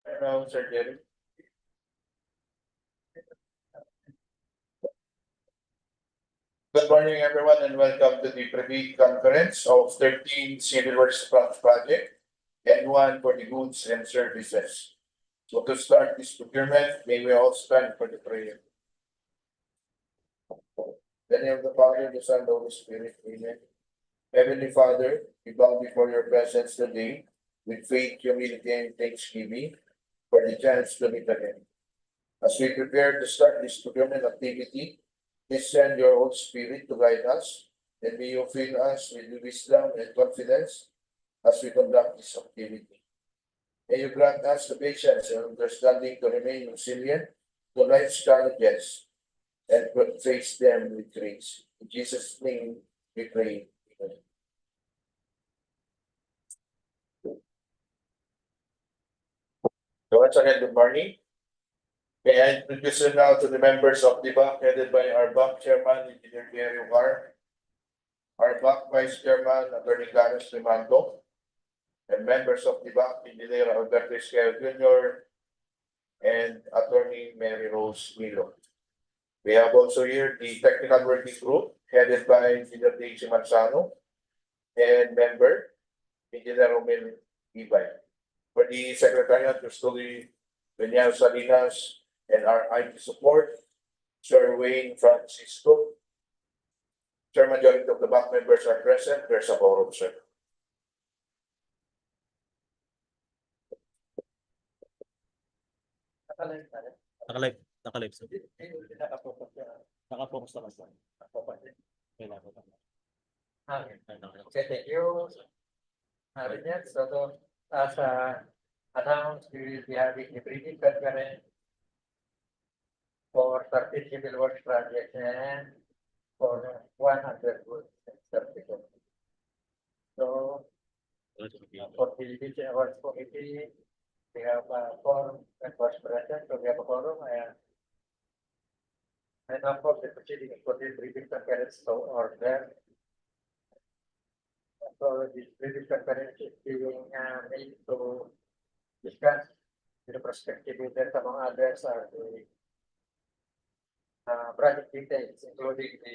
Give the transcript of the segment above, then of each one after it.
Hello, Sir Jerry. Good morning, everyone, and welcome to the privy conference of 13 Civil Works Project and one for the goods and services. So to start this procurement, may we all stand for the prayer. In the name of the Father, the Son, and the Holy Spirit, amen. Heavenly Father, we bow before your presence today with faith, humility, and thanksgiving for the chance to meet again. As we prepare to start this procurement activity, please send your Holy Spirit to guide us, and may you fill us with wisdom and confidence as we conduct this activity. May you grant us the patience and understanding to remain resilient to life's challenges and face them with grace. In Jesus' name we pray. Amen. So once again, good morning. May I introduce you now to the members of the BAC, headed by our BAC Chairman, Engineer Gary War, our BAC Vice Chairman, Attorney Clarence Rimando, and members of the BAC, Engineer Alberto Esquel Jr. and Attorney Mary Rose Milo. We have also here the Technical Working Group, headed by Engineer Daisy Manzano, and member, Engineer Romel Ibay. For the Secretariat, Custody Benyal Salinas, and our IT support, Sir Wayne Francisco. Sir, majority of the BAC members are present. There's a quorum, sir. Nakalive, sir. Nakapokus na kasi. Okay, thank you. So, as announced, we will be having a briefing conference for 30 civil works projects and for 100 goods and services. So, for the Division Awards Committee, we have a forum and vice president, so we have a forum and of course the proceedings for this briefing conference to order. So this briefing conference is being made to discuss the prospective leaders, among others, are the project details, including the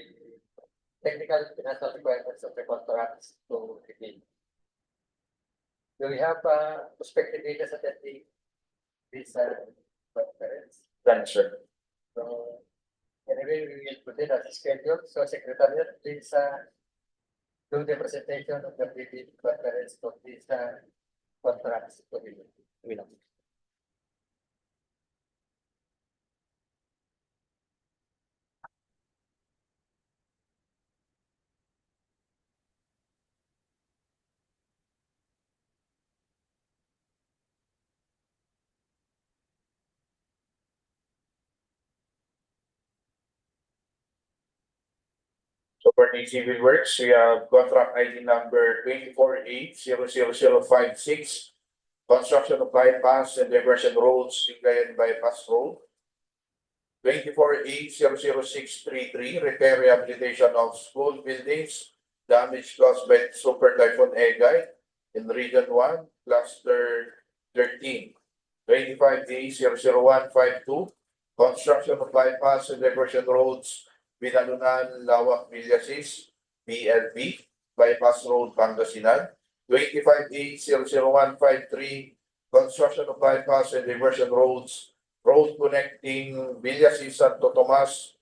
technical and financial requirements of the contracts to the bid. Do we have prospective leaders attending this conference? Thanks, sir. So anyway, we will put it as scheduled. So Secretariat, please do the presentation of the briefing conference for this contracts to be bid. So for the civil works, we have contract ID number 24A00056, construction of bypass and diversion roads, Lingayen bypass road. 24A00633, repair rehabilitation of school buildings, damage caused by Super Typhoon EGAY in Region 1, Cluster 13. 25A00152, construction of bypass and diversion roads, Binalonan-Laoac-Villasis, BLV, bypass road, Pangasinan. 25A00153, construction of bypass and diversion roads, road connecting Villasis-Sto.Tomas,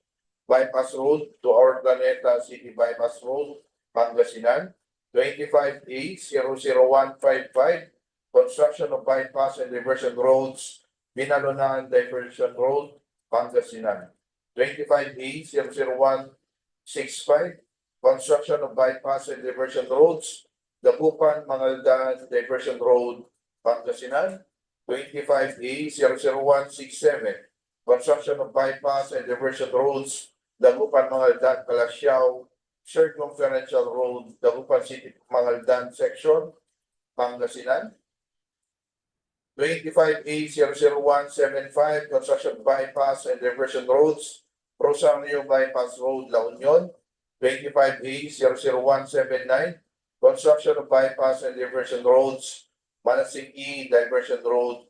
bypass road to Urdaneta City bypass road, Pangasinan. 25A00155, construction of bypass and diversion roads, Binalonan Diversion Road, Pangasinan. 25A00165, construction of bypass and diversion roads, Dagupan-Mangaldan Diversion Road, Pangasinan. 25A00167, construction of bypass and diversion roads, Dagupan-Mangaldan Calasiao Circumferential Road, Dagupan City Mangaldan Section, Pangasinan. 25A00175, construction of bypass and diversion roads, Rosario Bypass Road, La Union. 25A00179, construction of bypass and diversion roads, Villasis-Sto Diversion Road,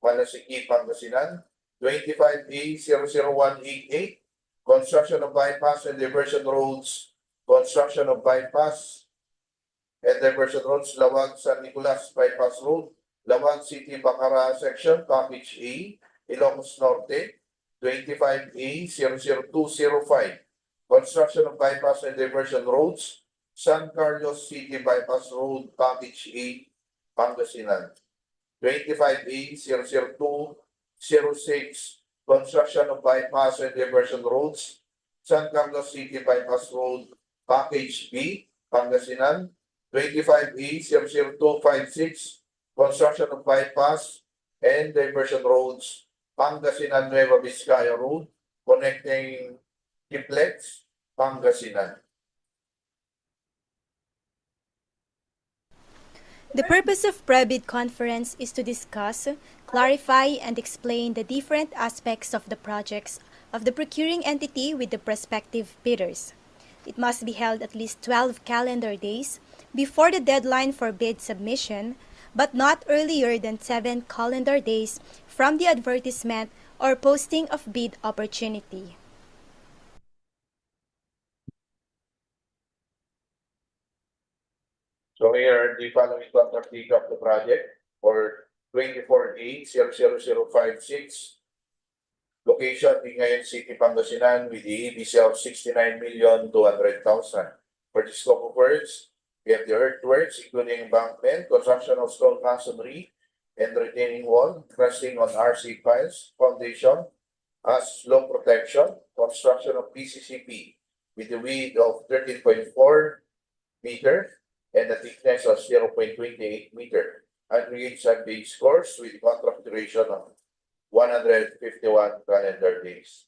Villasis-Sto, Pangasinan. 25A00188, construction of bypass and diversion roads, construction of bypass and diversion roads, Lawag San Nicolas Bypass Road, Lawag City Bacara Section, Package A, Ilocos Norte. 25A00205, construction of bypass and diversion roads, San Carlos City Bypass Road, Package A, Pangasinan. 25A00206, construction of bypass and diversion roads, San Carlos City Bypass Road, Package B, Pangasinan. 25A00256, construction of bypass and diversion roads, Pangasinan Nueva Vizcaya Road, connecting Kiplex, Pangasinan. The purpose of pre-bid conference is to discuss, clarify, and explain the different aspects of the projects of the procuring entity with the prospective bidders. It must be held at least 12 calendar days before the deadline for bid submission, but not earlier than 7 calendar days from the advertisement or posting of bid opportunity. So here are the following contract data of the project for 24A00056. Location, Lingayen City, Pangasinan, with the ABC of 69,200,000. For the scope of works, we have the earthworks, including embankment, construction of stone masonry and retaining wall, resting on RC piles, foundation, as slope protection, construction of PCCP with the width of 13.4 meter and the thickness of 0.28 meter. Aggregate sub-base scores with contract duration of 151 calendar days.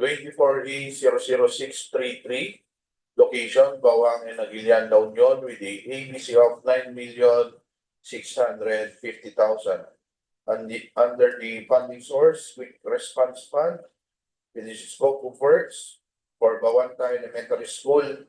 24A00633, location, Bawang and Aguilian, La Union, with the ABC of 9,650,000. Under the funding source, Quick Response Fund, with the scope of works for Bawang Elementary School,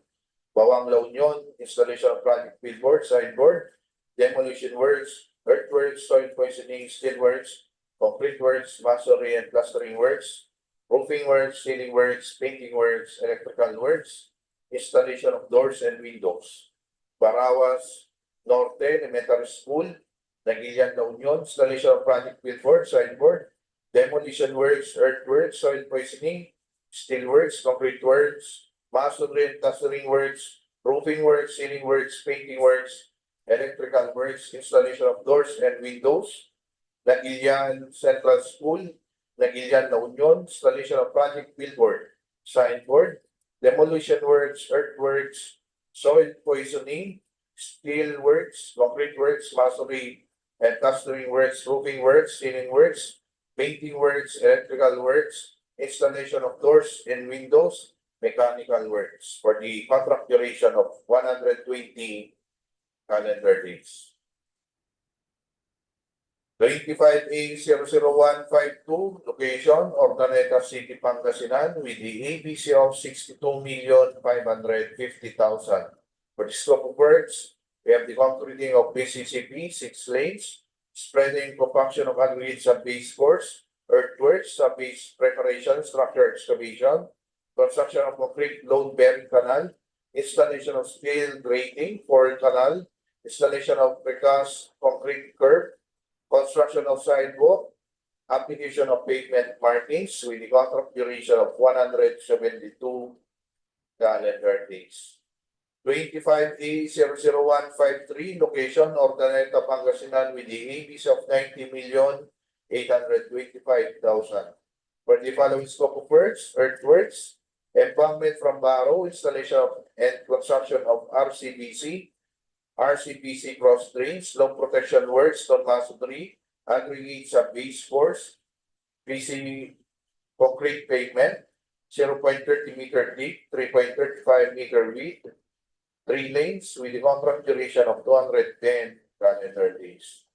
Bawang, La Union, installation of project billboard, signboard, demolition works, earthworks, soil poisoning, steel works, concrete works, masonry and plastering works, roofing works, ceiling works, painting works, electrical works, installation of doors and windows. Barawas Norte Elementary School, Naguilian, La Union, installation of project billboard, signboard, demolition works, earthworks, soil poisoning, steel works, concrete works, masonry and plastering works, roofing works, ceiling works, painting works, electrical works, installation of doors and windows. Naguilian Central School, Naguilian, La Union, installation of project billboard, signboard, demolition works, earthworks, soil poisoning, steel works, concrete works, masonry and plastering works, roofing works, ceiling works, painting works, electrical works, installation of doors and windows, mechanical works, for the contract duration of 120 calendar days. 25A00152, location, Urdaneta City, Pangasinan, with the ABC of 62,550,000. For the scope of works, we have the concreting of PCCP, 6 lanes, spreading compaction of aggregate sub-base course, earthworks, base preparation, structure excavation, construction of concrete load-bearing canal, installation of steel grating for canal, installation of precast concrete curb, construction of sidewalk, application of pavement markings with the contract duration of 172 calendar days. 25A00153, location Urdaneta, Pangasinan with the ABs of 90,825,000. For the following scope of works, earthworks, embankment from Barrow, installation of and construction of RCPC cross drains, slope protection works, stone masonry, aggregates of base force, PC concrete pavement, 0.30 meter deep, 3.35 meter width, 3 lanes with a contract duration of 210 calendar days.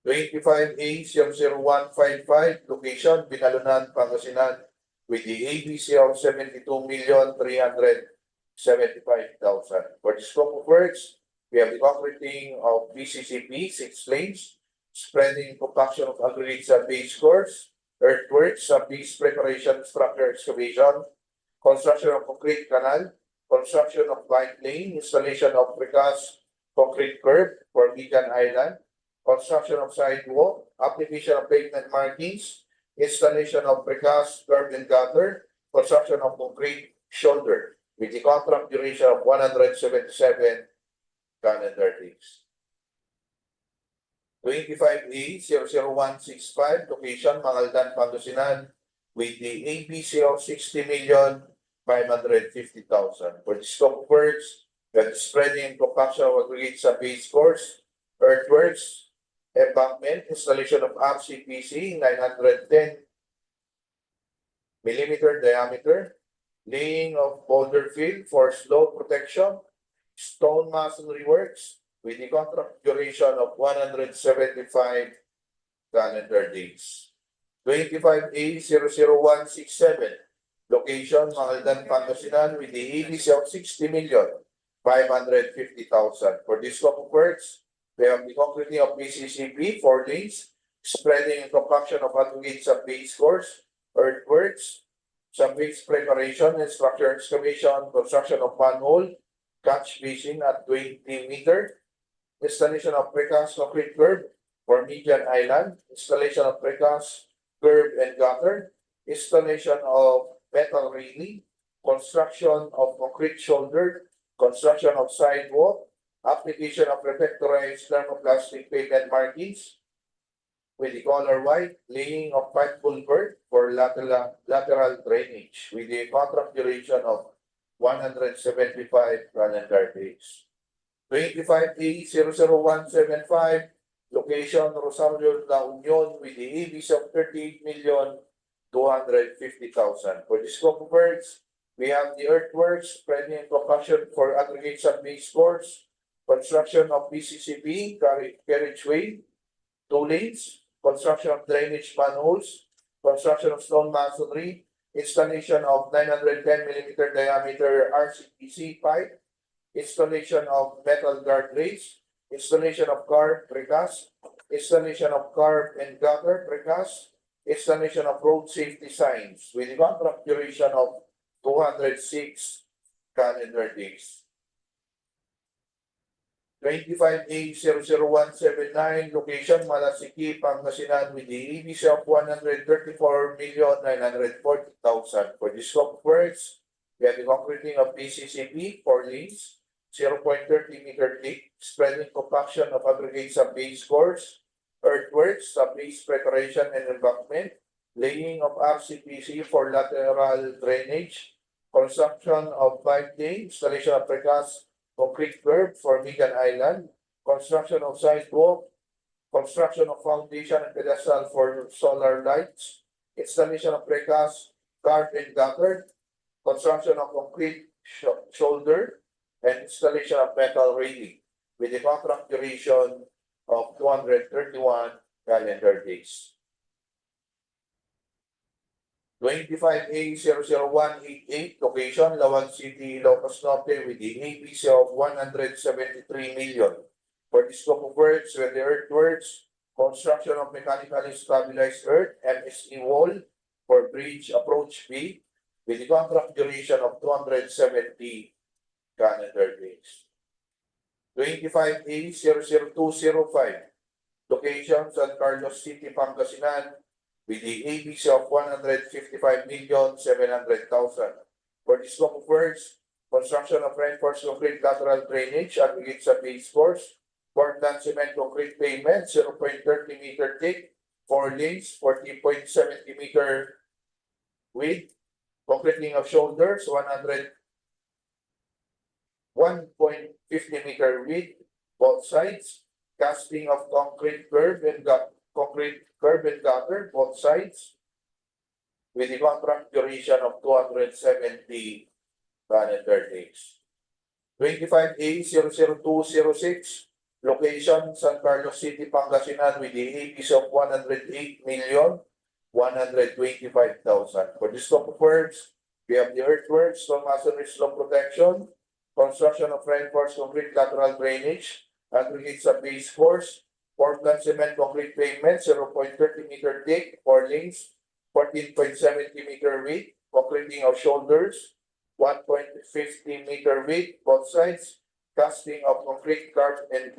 25A00155, location Binalonan, Pangasinan with the ABC of 72,375,000. For the scope of works, we have the concreting of BCCP, 6 lanes, spreading compaction of aggregates at base course, earthworks, base preparation, structure excavation, construction of concrete canal, construction of bike lane, installation of precast concrete curb for Lingayen Island, construction of sidewalk, application of pavement markings, installation of precast curb and gutter, construction of concrete shoulder with the contract duration of 177 calendar days. 25A00165, location Mangaldan, Pangasinan with the ABC of 60,550,000. For the scope of works, that spreading and compaction of aggregates sa base course, earthworks, embankment, installation of RCPC 910 millimeter diameter, laying of boulder fill for slope protection, stone masonry works with the contract duration of 175 calendar days. 25A00167, location Mangaldan, Pangasinan with the ABC of 60,550,000. For this scope of works, we have the concreting of BCCP 4 lanes, spreading and compaction of aggregates of base course, earthworks, some base preparation and structure excavation, construction of manhole, catch basin at 20 meter, installation of precast concrete curb for Lingayen Island, installation of precast curb and gutter, installation of metal railing, construction of concrete shoulder, construction of sidewalk, application of reflectorized thermoplastic pavement markings with the color white, laying of pipe culvert for lateral drainage with a contract duration of 175 calendar days. 25A00175, location Rosario, La Union with the ABC of 38,250,000. For the scope of works, we have the earthworks, spreading and compaction for aggregates and base course, construction of BCCP, carriageway, 2 lanes, construction of drainage manholes, construction of stone masonry, installation of 910 millimeter diameter RCPC pipe, installation of metal guardrails, installation of carb precast, installation of carb and gutter precast, installation of road safety signs with a contract duration of 206 calendar days. 25A00179, location Malasiki, Pangasinan with the ABC of 134,940,000. For the scope of works, we have the concreting of BCCP 4 lanes, 0.30 meter deep, spreading compaction of aggregates of base course, earthworks, base preparation and embankment, laying of RCPC for lateral drainage, construction of pipe lane, installation of precast concrete curb for Lingayen Island, construction of sidewalk, construction of foundation and pedestal for solar lights, installation of precast guard and gutter, construction of concrete shoulder, and installation of metal railing with a contract duration of 231 calendar days. 25A00188, location Laoag City, Ilocos Norte with the ABC of 173 million. For the scope of works, with the earthworks, construction of mechanically stabilized earth, MSE wall for bridge approach B with the contract duration of 270 calendar days. 25A00205, location San Carlos City, Pangasinan, with the ABC of 155,700,000. For the scope of works, construction of reinforced concrete lateral drainage aggregate sa base course, Portland cement concrete pavement, 0.30 meter thick, 4 lanes, 40.70 meter width, concreting of shoulders, 1.50 meter width, both sides, casting of concrete curb and gutter, both sides, with the contract duration of 270 calendar days. 25A00206, location San Carlos City, Pangasinan, with the APs of 108,125,000. For the scope of works, we have the earthworks, stone masonry, slope protection, construction of reinforced concrete lateral drainage, aggregate sa base course, Portland cement concrete pavement, 0.30 meter thick, 4 lanes, 14.70 meter width, concreting of shoulders, 1.50 meter width, both sides, casting of concrete curb and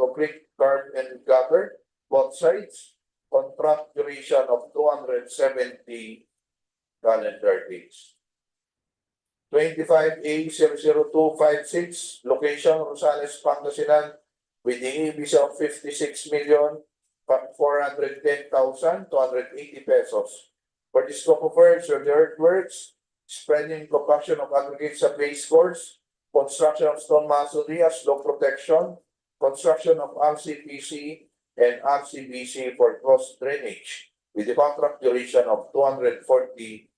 gutter, both sides, contract duration of 270 calendar days. 25A00256, location Rosales, Pangasinan, with the ABs of 56,410,280 pesos. For the scope of works or the earthworks, spreading compaction of aggregates sa base course, construction of stone masonry as slope protection, construction of RCPC and RCBC for cross drainage, with the contract duration of 240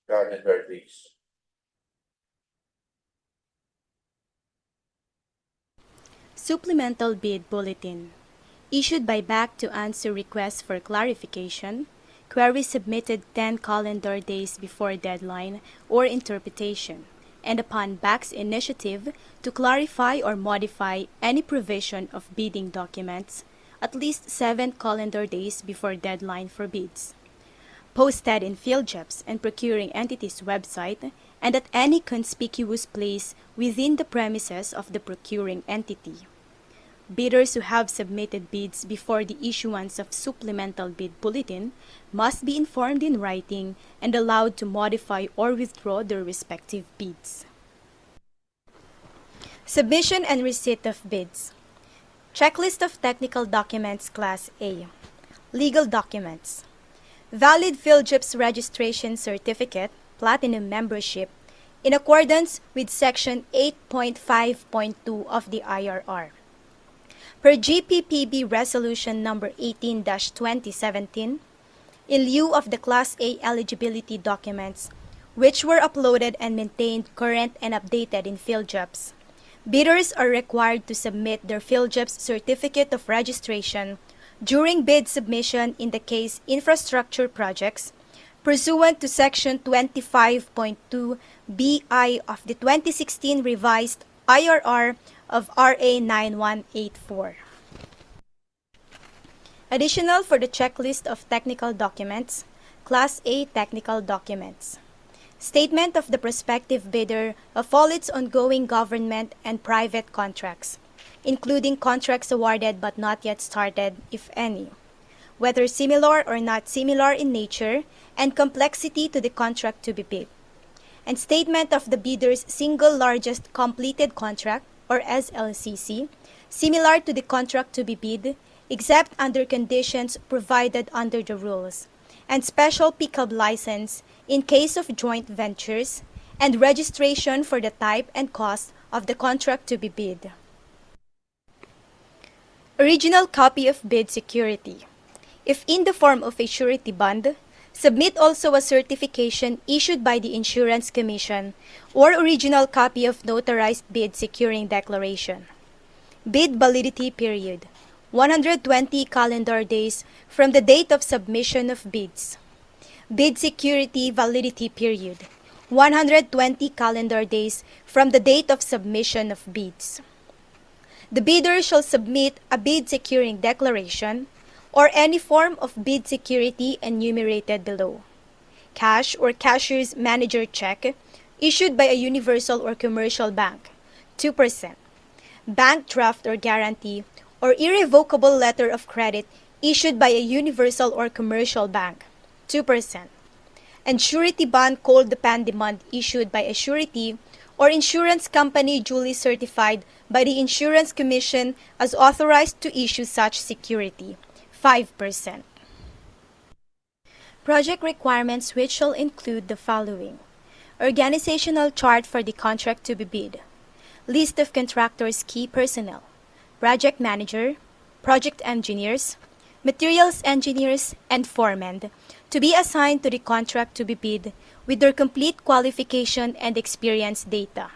calendar days. Supplemental Bid Bulletin issued by BAC to answer requests for clarification, queries submitted 10 calendar days before deadline or interpretation, and upon BAC's initiative to clarify or modify any provision of bidding documents at least 7 calendar days before deadline for bids. Posted in PhilJEP's and procuring entity's website and at any conspicuous place within the premises of the procuring entity. Bidders who have submitted bids before the issuance of supplemental bid bulletin must be informed in writing and allowed to modify or withdraw their respective bids. Submission and receipt of bids. Checklist of technical documents Class A. Legal documents. Valid PhilJEP's registration certificate, Platinum membership, in accordance with Section 8.5.2 of the IRR. Per GPPB Resolution Number 18-2017, in lieu of the Class A eligibility documents, which were uploaded and maintained current and updated in PhilJEP's, bidders are required to submit their PhilJEP's certificate of registration during bid submission in the case infrastructure projects, pursuant to Section 25.2 BI of the 2016 revised IRR of RA 9184. Additional for the checklist of technical documents, Class A technical documents. Statement of the prospective bidder of all its ongoing government and private contracts, including contracts awarded but not yet started, if any, whether similar or not similar in nature and complexity to the contract to be bid. And statement of the bidder's single largest completed contract, or SLCC, similar to the contract to be bid, except under conditions provided under the rules, and special pickup license in case of joint ventures, and registration for the type and cost of the contract to be bid. Original copy of bid security. If in the form of a surety bond, submit also a certification issued by the Insurance Commission or original copy of notarized bid securing declaration. Bid validity period, 120 calendar days from the date of submission of bids. Bid security validity period, 120 calendar days from the date of submission of bids. The bidder shall submit a bid securing declaration or any form of bid security enumerated below. Cash or cashier's manager check issued by a universal or commercial bank, 2%. Bank draft or guarantee or irrevocable letter of credit issued by a universal or commercial bank, 2%. And surety bond called upon demand issued by a surety or insurance company duly certified by the Insurance Commission as authorized to issue such security, 5%. Project requirements which shall include the following: organizational chart for the contract to be bid, list of contractors' key personnel, project manager, project engineers, materials engineers, and foremen to be assigned to the contract to be bid with their complete qualification and experience data.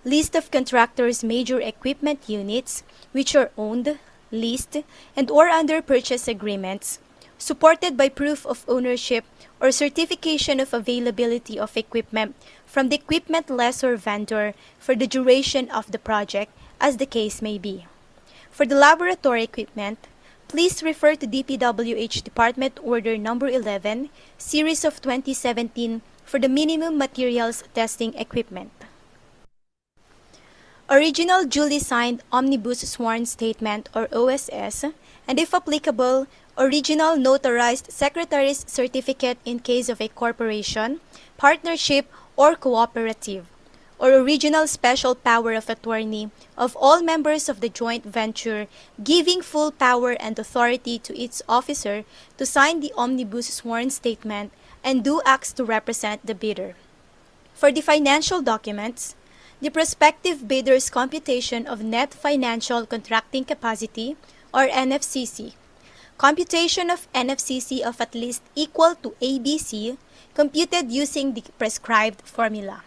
List of contractors' major equipment units which are owned, leased, and or under purchase agreements, supported by proof of ownership or certification of availability of equipment from the equipment lessor vendor for the duration of the project, as the case may be. For the laboratory equipment, please refer to DPWH Department Order No. 11, Series of 2017 for the minimum materials testing equipment. Original duly signed Omnibus Sworn Statement or OSS, and if applicable, original notarized Secretary's Certificate in case of a corporation, partnership, or cooperative, or original special power of attorney of all members of the joint venture giving full power and authority to its officer to sign the Omnibus Sworn Statement and do acts to represent the bidder. For the financial documents, the prospective bidder's computation of net financial contracting capacity or NFCC, computation of NFCC of at least equal to ABC computed using the prescribed formula.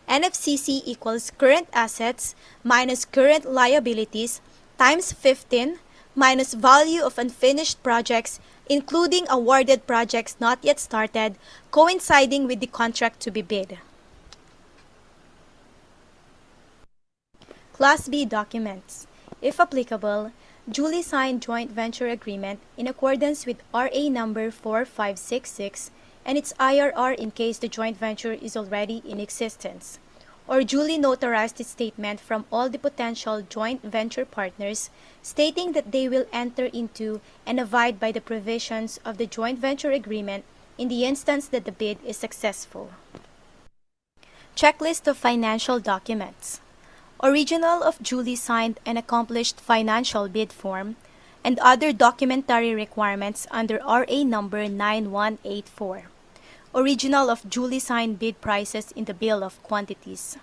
NFCC equals current assets minus current liabilities times 15 minus value of unfinished projects including awarded projects not yet started coinciding with the contract to be bid. Class B documents, if applicable, duly signed joint venture agreement in accordance with RA number 4566 and its IRR in case the joint venture is already in existence, or duly notarized statement from all the potential joint venture partners stating that they will enter into and abide by the provisions of the joint venture agreement in the instance that the bid is successful. Checklist of financial documents. Original of duly signed and accomplished financial bid form, and other documentary requirements under RA number 9184. Original of duly signed bid prices in the bill of quantities.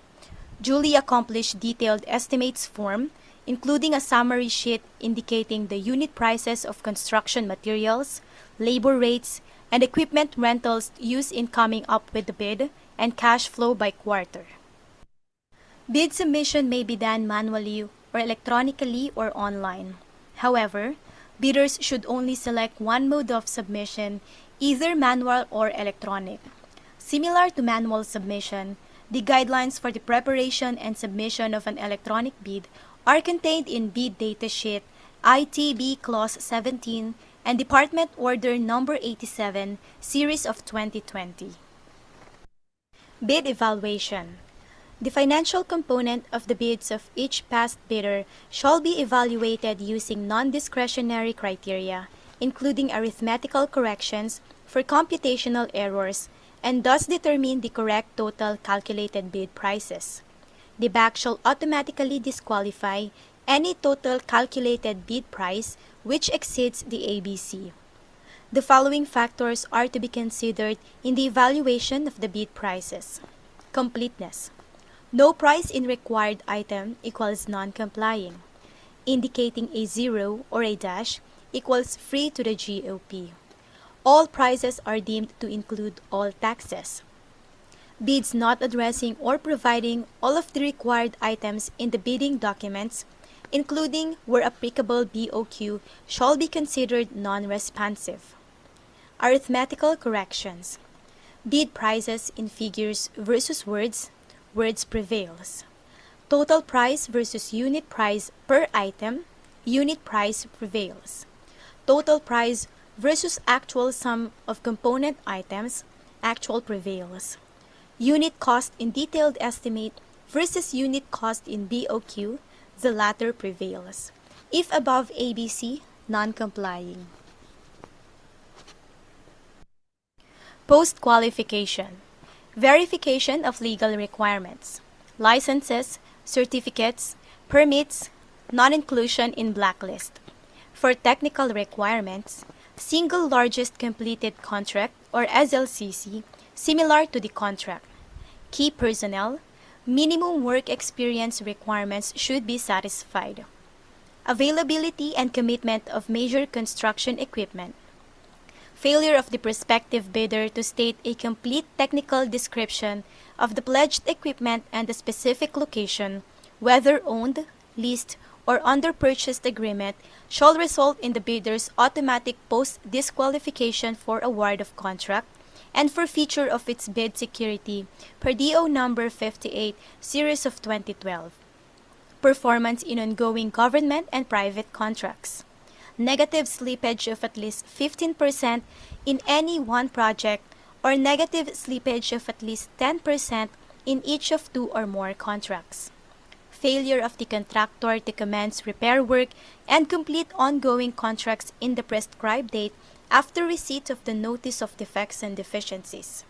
Duly accomplished detailed estimates form, including a summary sheet indicating the unit prices of construction materials, labor rates, and equipment rentals used in coming up with the bid, and cash flow by quarter. Bid submission may be done manually or electronically or online. However, bidders should only select one mode of submission, either manual or electronic. Similar to manual submission, the guidelines for the preparation and submission of an electronic bid are contained in Bid Data Sheet ITB Clause 17 and Department Order No. 87, Series of 2020. Bid Evaluation. The financial component of the bids of each past bidder shall be evaluated using non-discretionary criteria, including arithmetical corrections for computational errors, and thus determine the correct total calculated bid prices. The BAC shall automatically disqualify any total calculated bid price which exceeds the ABC. The following factors are to be considered in the evaluation of the bid prices. Completeness. No price in required item equals non-complying. Indicating a 0 or a dash equals free to the GOP. All prices are deemed to include all taxes. Bids not addressing or providing all of the required items in the bidding documents, including where applicable BOQ, shall be considered non-responsive. Arithmetical corrections. Bid prices in figures versus words, words prevails. Total price versus unit price per item, unit price prevails. total price versus actual sum of component items, actual prevails. Unit cost in detailed estimate versus unit cost in BOQ, the latter prevails. If above ABC, non-complying. Post-qualification. Verification of legal requirements. Licenses, certificates, permits, non-inclusion in blacklist. For technical requirements, single largest completed contract or SLCC similar to the contract. Key personnel, minimum work experience requirements should be satisfied. Availability and commitment of major construction equipment. Failure of the prospective bidder to state a complete technical description of the pledged equipment and the specific location, whether owned, leased, or under purchased agreement, shall result in the bidder's automatic post-disqualification for award of contract and forfeiture of its bid security per DO number 58, series of 2012. Performance in ongoing government and private contracts. Negative slippage of at least 15% in any one project or negative slippage of at least 10% in each of two or more contracts. Failure of the contractor to commence repair work and complete ongoing contracts in the prescribed date after receipt of the notice of defects and deficiencies.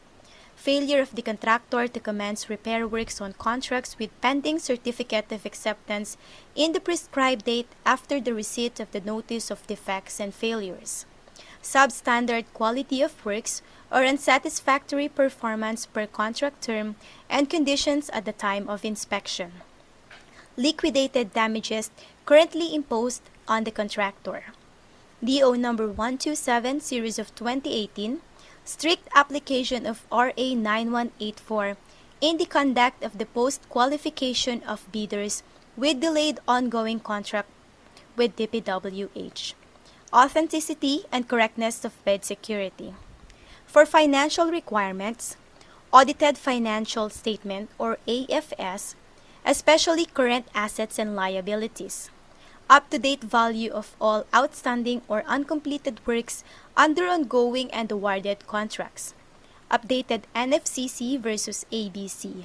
Failure of the contractor to commence repair works on contracts with pending certificate of acceptance in the prescribed date after the receipt of the notice of defects and failures. Substandard quality of works or unsatisfactory performance per contract term and conditions at the time of inspection. Liquidated damages currently imposed on the contractor. DO number 127, series of 2018, strict application of RA 9184 in the conduct of the post-qualification of bidders with delayed ongoing contract with DPWH. Authenticity and correctness of bid security. For financial requirements, audited financial statement or AFS, especially current assets and liabilities. Up-to-date value of all outstanding or uncompleted works under ongoing and awarded contracts. Updated NFCC versus ABC.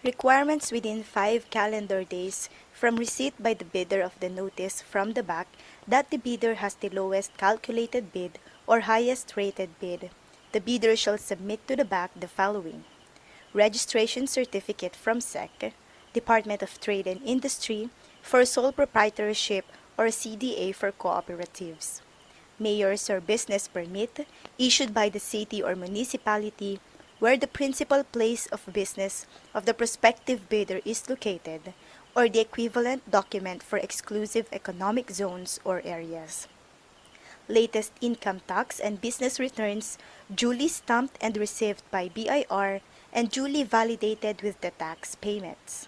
Requirements within 5 calendar days from receipt by the bidder of the notice from the BAC that the bidder has the lowest calculated bid or highest rated bid. The bidder shall submit to the BAC the following: registration certificate from SEC, Department of Trade and Industry, for sole proprietorship or CDA for cooperatives. Mayor's or business permit issued by the city or municipality where the principal place of business of the prospective bidder is located, or the equivalent document for exclusive economic zones or areas. Latest income tax and business returns duly stamped and received by BIR and duly validated with the tax payments.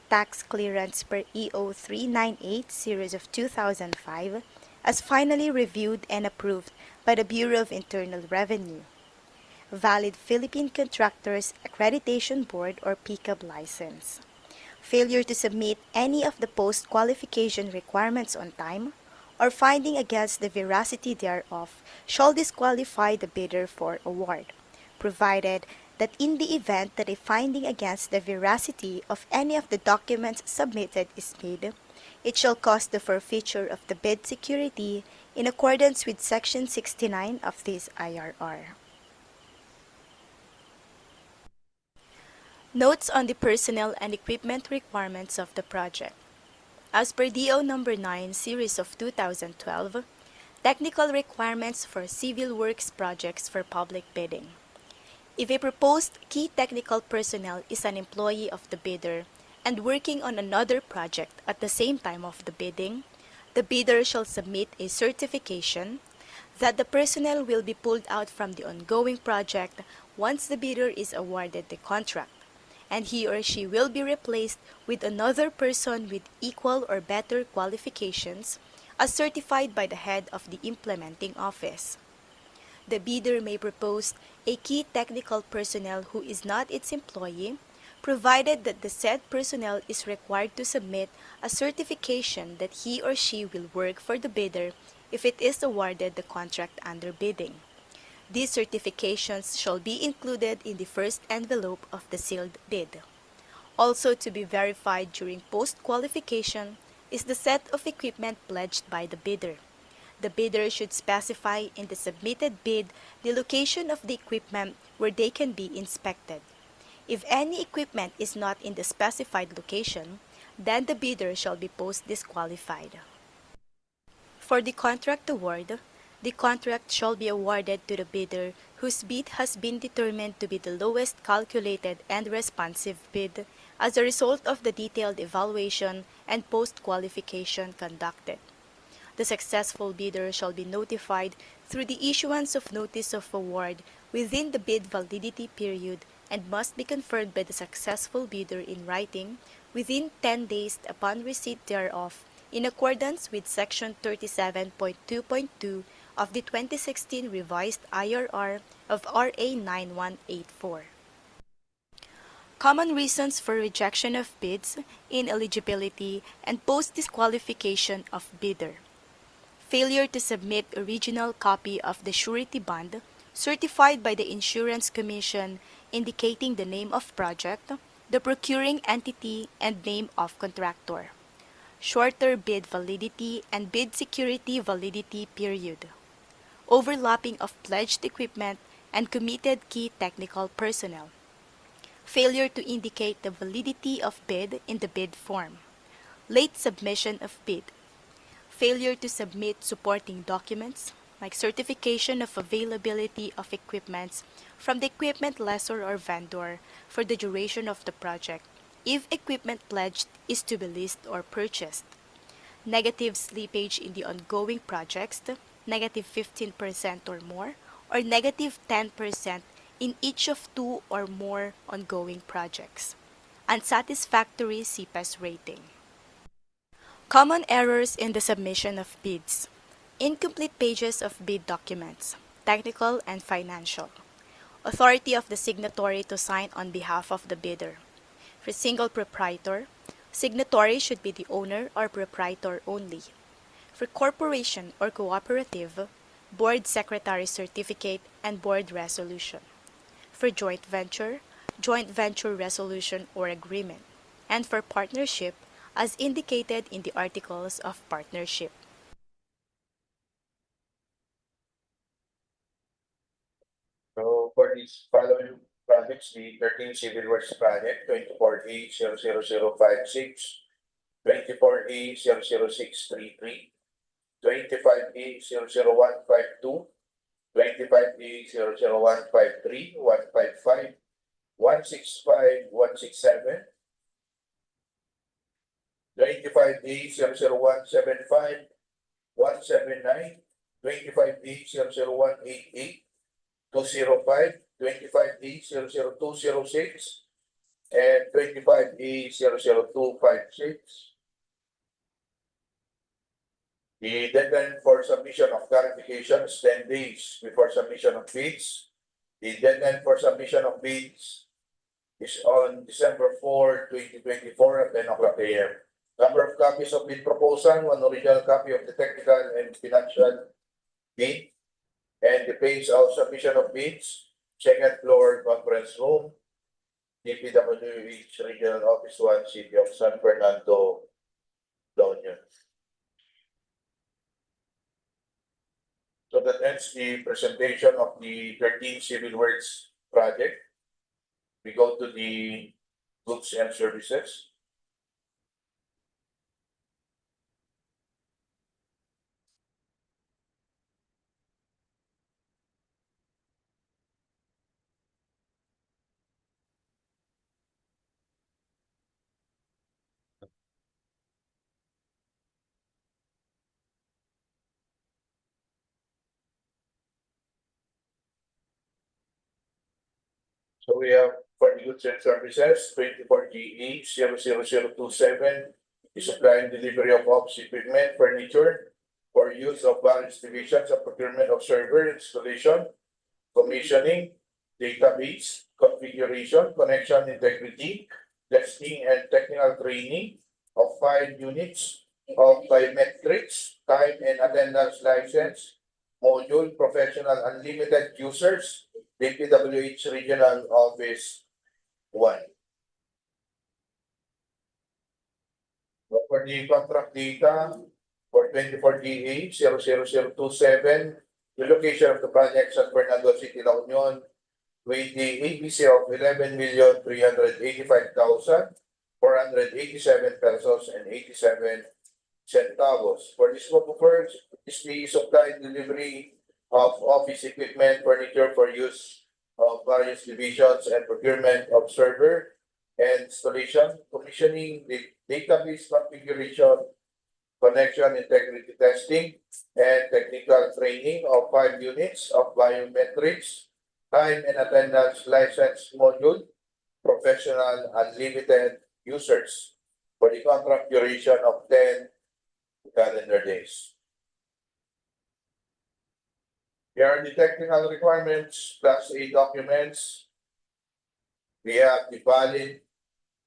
Tax clearance per EO 398 series of 2005 as finally reviewed and approved by the Bureau of Internal Revenue. Valid Philippine Contractors Accreditation Board or PCAB license. Failure to submit any of the post-qualification requirements on time or finding against the veracity thereof shall disqualify the bidder for award, provided that in the event that a finding against the veracity of any of the documents submitted is made, it shall cause the forfeiture of the bid security in accordance with Section 69 of this IRR. Notes on the personnel and equipment requirements of the project. As per DO number 9 series of 2012, technical requirements for civil works projects for public bidding. If a proposed key technical personnel is an employee of the bidder and working on another project at the same time of the bidding, the bidder shall submit a certification that the personnel will be pulled out from the ongoing project once the bidder is awarded the contract, and he or she will be replaced with another person with equal or better qualifications as certified by the head of the implementing office. The bidder may propose a key technical personnel who is not its employee, provided that the said personnel is required to submit a certification that he or she will work for the bidder if it is awarded the contract under bidding. These certifications shall be included in the first envelope of the sealed bid. Also to be verified during post-qualification is the set of equipment pledged by the bidder. The bidder should specify in the submitted bid the location of the equipment where they can be inspected. If any equipment is not in the specified location, then the bidder shall be post-disqualified. For the contract award, the contract shall be awarded to the bidder whose bid has been determined to be the lowest calculated and responsive bid as a result of the detailed evaluation and post-qualification conducted. The successful bidder shall be notified through the issuance of notice of award within the bid validity period and must be confirmed by the successful bidder in writing within 10 days upon receipt thereof, in accordance with Section 37.2.2 of the 2016 revised IRR of RA 9184. Common reasons for rejection of bids, ineligibility, and post-disqualification of bidder. Failure to submit original copy of the surety bond certified by the Insurance Commission indicating the name of project, the procuring entity, and name of contractor. Shorter bid validity and bid security validity period. Overlapping of pledged equipment and committed key technical personnel. Failure to indicate the validity of bid in the bid form. Late submission of bid. Failure to submit supporting documents like certification of availability of equipments from the equipment lessor or vendor for the duration of the project if equipment pledged is to be leased or purchased. Negative slippage in the ongoing projects, negative 15% or more, or negative 10% in each of 2 or more ongoing projects. Unsatisfactory CPAS rating. Common errors in the submission of bids. Incomplete pages of bid documents, technical and financial. Authority of the signatory to sign on behalf of the bidder. For single proprietor, signatory should be the owner or proprietor only. For corporation or cooperative, board secretary certificate and board resolution. For joint venture resolution or agreement. And for partnership, as indicated in the Articles of Partnership. So for these following projects, the 13 Civil Works Project, 24A00056, 24A00633, 25A00152, 25A00153, 155, 165, 167, 25A00175, 179, 25A00188, 205, 25A00206, and 25A00256. The deadline for submission of clarification is 10 days before submission of bids. The deadline for submission of bids is on December 4, 2024 at 10 o'clock a.m. Number of copies of bid proposal, 1 original copy of the technical and financial bid, and the page of submission of bids, second floor conference room, DPWH Regional Office 1, City of San Fernando, La Union. So that ends the presentation of the 13 Civil Works project. We go to the goods and services. So we have for the goods and services, 24GE 00027 is supply and delivery of office equipment, furniture for use of various divisions of procurement of server installation, commissioning, database, configuration, configuration, connection, integrity, testing, and technical training of 5 units of biometrics, time and attendance license, module, professional unlimited users, DPWH Regional Office 1. For the contract data for 24DA 00027, the location of the project San Fernando City, La Union, with the ABC of 11,385,487 pesos and 87 centavos. For the scope of work is the supply and delivery of office equipment, furniture for use of various divisions, and procurement of server and installation, commissioning, the database configuration, connection, integrity testing, and technical training of 5 units of biometrics, time and attendance license module, professional unlimited users for the contract duration of 10 calendar days. Here are the technical requirements, Class A documents. We have the valid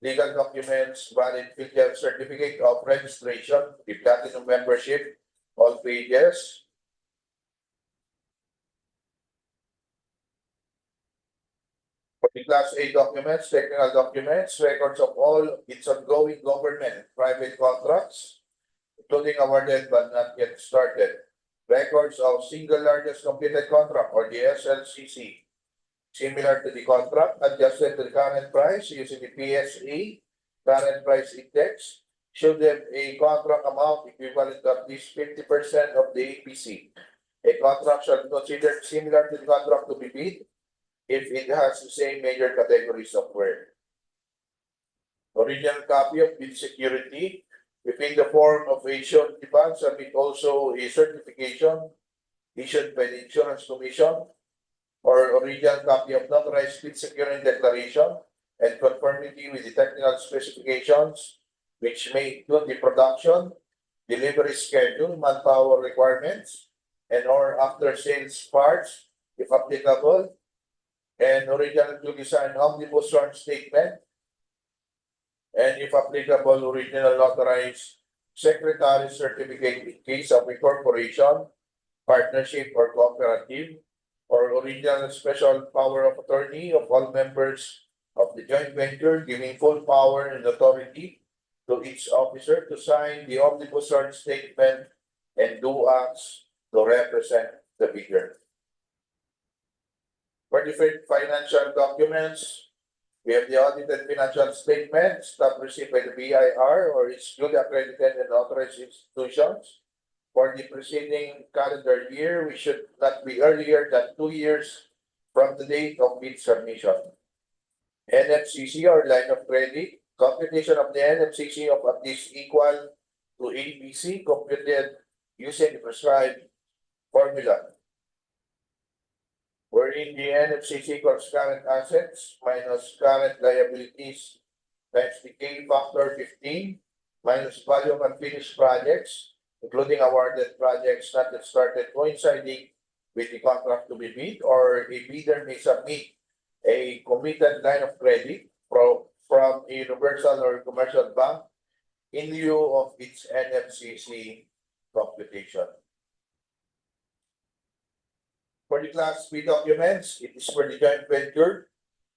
legal documents, valid PhilHealth certificate of registration, the platinum membership, all pages. For the Class A documents, technical documents, records of all its ongoing government, private contracts, including awarded but not yet started. Records of single largest completed contract or the SLCC, similar to the contract, adjusted to the current price using the PSA, current price index, should have a contract amount equivalent to at least 50% of the APC. A contract shall be considered similar to the contract to be bid if it has the same major categories of work. Original copy of bid security within the form of a surety bond, submit also a certification issued by the Insurance Commission or original copy of notarized bid security declaration and conformity with the technical specifications, which may include the production, delivery schedule, manpower requirements, and or after sales parts, if applicable, and original duly signed omnibus sworn statement, and if applicable, original notarized secretary certificate in case of a corporation, partnership, or cooperative, or original special power of attorney of all members of the joint venture, giving full power and authority to each officer to sign the omnibus sworn statement and do acts to represent the bidder. For different financial documents, we have the audited financial statements that received by the BIR or its duly accredited and authorized institutions. For the preceding calendar year, we should not be earlier than 2 years from the date of bid submission. NFCC or line of credit, computation of the NFCC of at least equal to ABC computed using the prescribed formula, wherein the NFCC equals current assets minus current liabilities times the K factor 15 minus value of unfinished projects, including awarded projects not yet started coinciding with the contract to be bid, or a bidder may submit a committed line of credit from a universal or commercial bank in lieu of its NFCC computation. For the Class B documents, it is for the joint venture,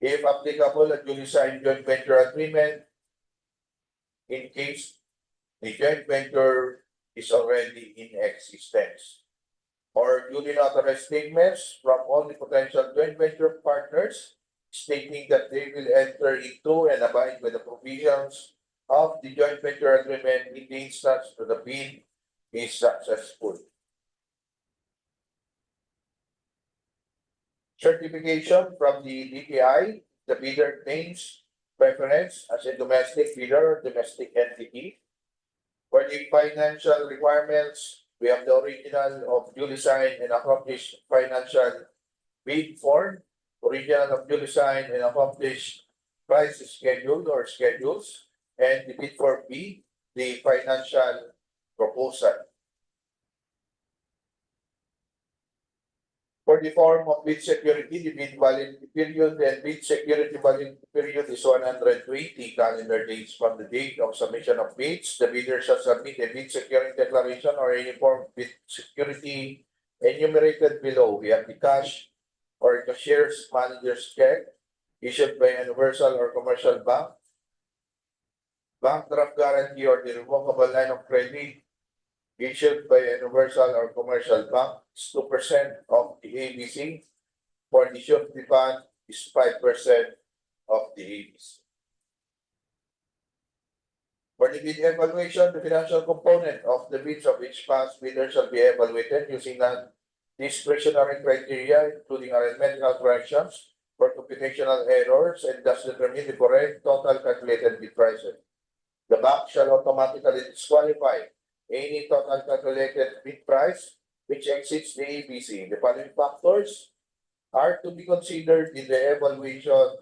if applicable, a duly signed joint venture agreement in case the joint venture is already in existence, or duly notarized statements from all the potential joint venture partners stating that they will enter into and abide by the provisions of the joint venture agreement in the instance that the bid is successful. Certification from the DTI, the bidder claims preference as a domestic bidder or domestic entity. For the financial requirements, we have the original of duly signed and accomplished financial bid form, original of duly signed and accomplished price schedule or schedules, and the bid for B, the financial proposal. For the form of bid security, the bid validity period and bid security validity period is 120 calendar days from the date of submission of bids. The bidder shall submit a bid security declaration or any form of bid security enumerated below. We have the cash or cashier's manager's check issued by a universal or commercial bank, bank draft guarantee or the revocable line of credit issued by a universal or commercial bank is 2% of the ABC. For the surety bond is 5% of the ABC. For the bid evaluation, the financial component of the bids of each past bidder shall be evaluated using non-discretionary criteria, including arithmetical corrections for computational errors, and thus determine the correct total calculated bid prices. The bank shall automatically disqualify any total calculated bid price which exceeds the ABC. The following factors are to be considered in the evaluation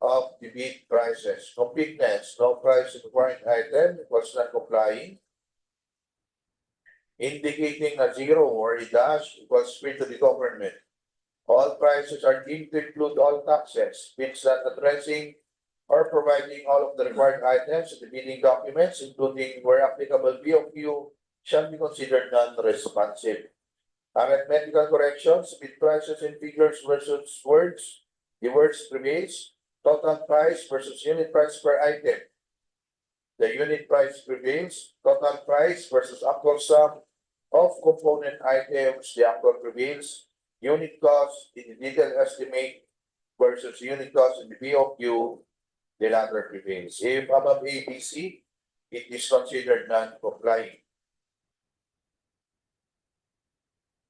of the bid prices: completeness, no price required item equals not complying, indicating a zero or a dash equals free to the government. All prices are deemed to include all taxes, bids not addressing or providing all of the required items in the bidding documents, including where applicable BOQ, shall be considered non-responsive. Arithmetical corrections, bid prices in figures versus words, the words prevails, total price versus unit price per item. The unit price prevails, total price versus actual sum of component items, the actual prevails, unit cost in the detailed estimate versus unit cost in the BOQ, the latter prevails. If above ABC, it is considered non-complying.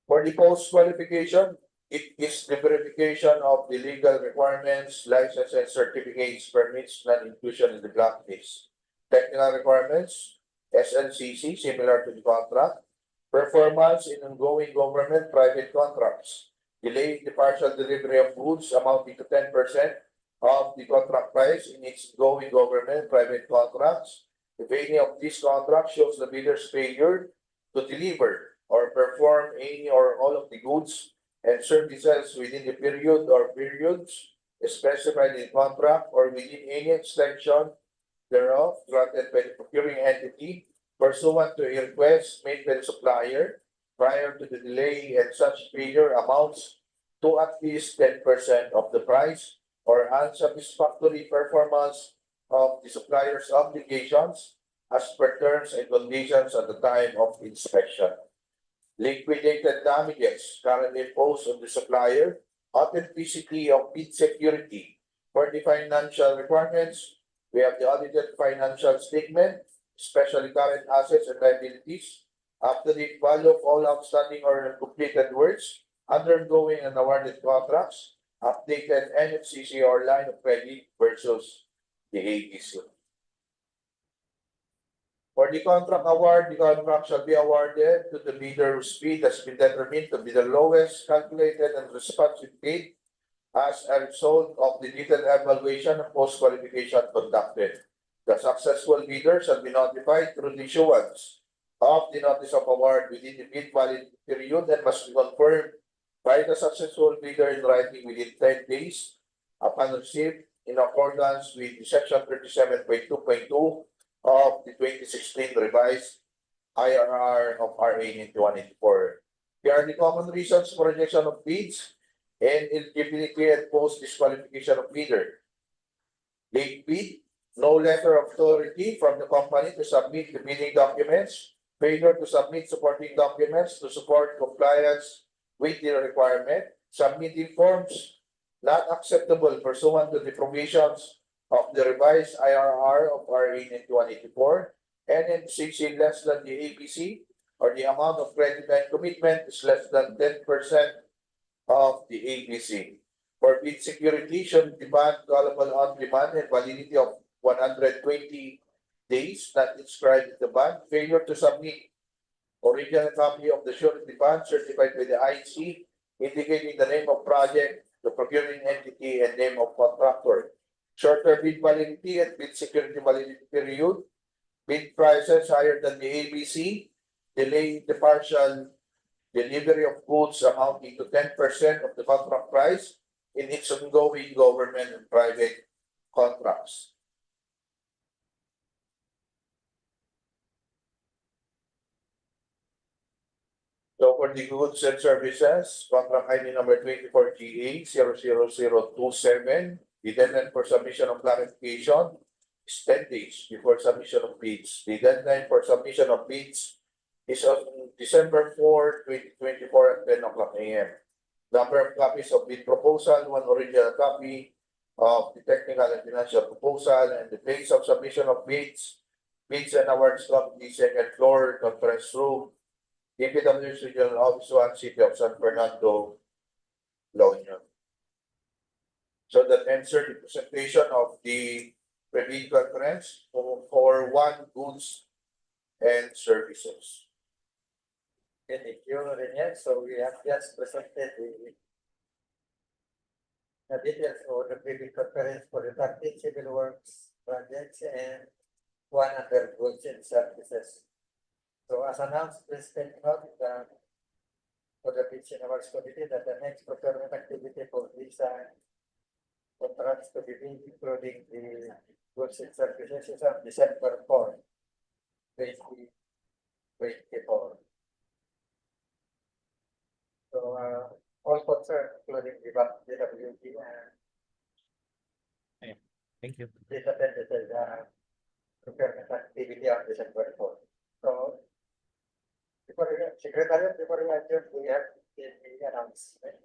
For the post-qualification, it is the verification of the legal requirements, license and certificates, permits, non-inclusion in the blacklist. Technical requirements, SNCC, similar to the contract. Performance in ongoing government private contracts. Delaying the partial delivery of goods amounting to 10% of the contract price in its ongoing government private contracts. If any of these contracts shows the bidder's failure to deliver or perform any or all of the goods and services within the period or periods specified in contract or within any extension thereof granted by the procuring entity pursuant to a request made by the supplier prior to the delay, and such failure amounts to at least 10% of the price or unsatisfactory performance of the supplier's obligations as per terms and conditions at the time of inspection. Liquidated damages currently imposed on the supplier, authenticity of bid security. For the financial requirements, we have the audited financial statement, especially current assets and liabilities, up-to-date value of all outstanding or completed works, undergoing and awarded contracts, updated NFCC or line of credit versus the ABC. For the contract award, the contract shall be awarded to the bidder whose bid has been determined to be the lowest calculated and responsive bid as a result of the detailed evaluation and post-qualification conducted. The successful bidder shall be notified through the issuance of the notice of award within the bid valid period and must be confirmed by the successful bidder in writing within 10 days upon receipt in accordance with section 37.2.2 of the 2016 revised IRR of RA 9184. Here are the common reasons for rejection of bids and eligibility and post-disqualification of bidder. Late bid, no letter of authority from the company to submit the bidding documents, failure to submit supporting documents to support compliance with the requirement, submitting forms not acceptable pursuant to the provisions of the revised IRR of RA 9184, NMCC less than the ABC, or the amount of credit line commitment is less than 10% of the ABC. For bid security, should demand callable on demand and validity of 120 days not inscribed in the bond, failure to submit original copy of the surety bond certified by the IC, indicating the name of project, the procuring entity, and name of contractor. Shorter bid validity and bid security validity period, bid prices higher than the ABC, delay the partial delivery of goods amounting to 10% of the contract price in its ongoing government and private contracts. So for the goods and services, contract ID number 24GA 00027, the deadline for submission of clarification is 10 days before submission of bids. The deadline for submission of bids is on December 4, 2024 at 10 o'clock a.m. Number of copies of bid proposal, one original copy of the technical and financial proposal, and the place of submission of bids and awards of the second floor conference room, DPWH Regional Office 1, City of San Fernando, La Union. So that answered the presentation of the pre-bid conference for one goods and services. Thank you, Renier. So we have just presented the details of the previous conference for the 13 civil works projects and 100 goods and services. So as announced, please take note that for the Bids and Awards Committee that the next procurement activity for these contracts to be bid, including the goods and services, is on December 4, 2024. So all concerned, including the DPWH and Thank you. this attended the procurement activity on December 4. So Secretary, before we adjourn, we have the announcement.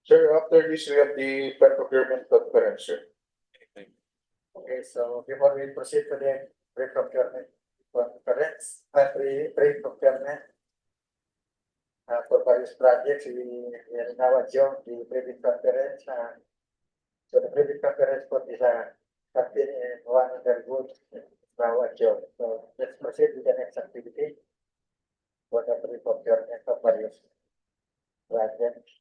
Sir, after this, we have the procurement conference, sir. Okay, so before we proceed to the pre-procurement conference, pre-procurement for various projects, we will now adjourn the pre-bid conference. So the pre-bid conference for this 100 goods now adjourned. So let's proceed with the next activity for the pre-procurement of various projects.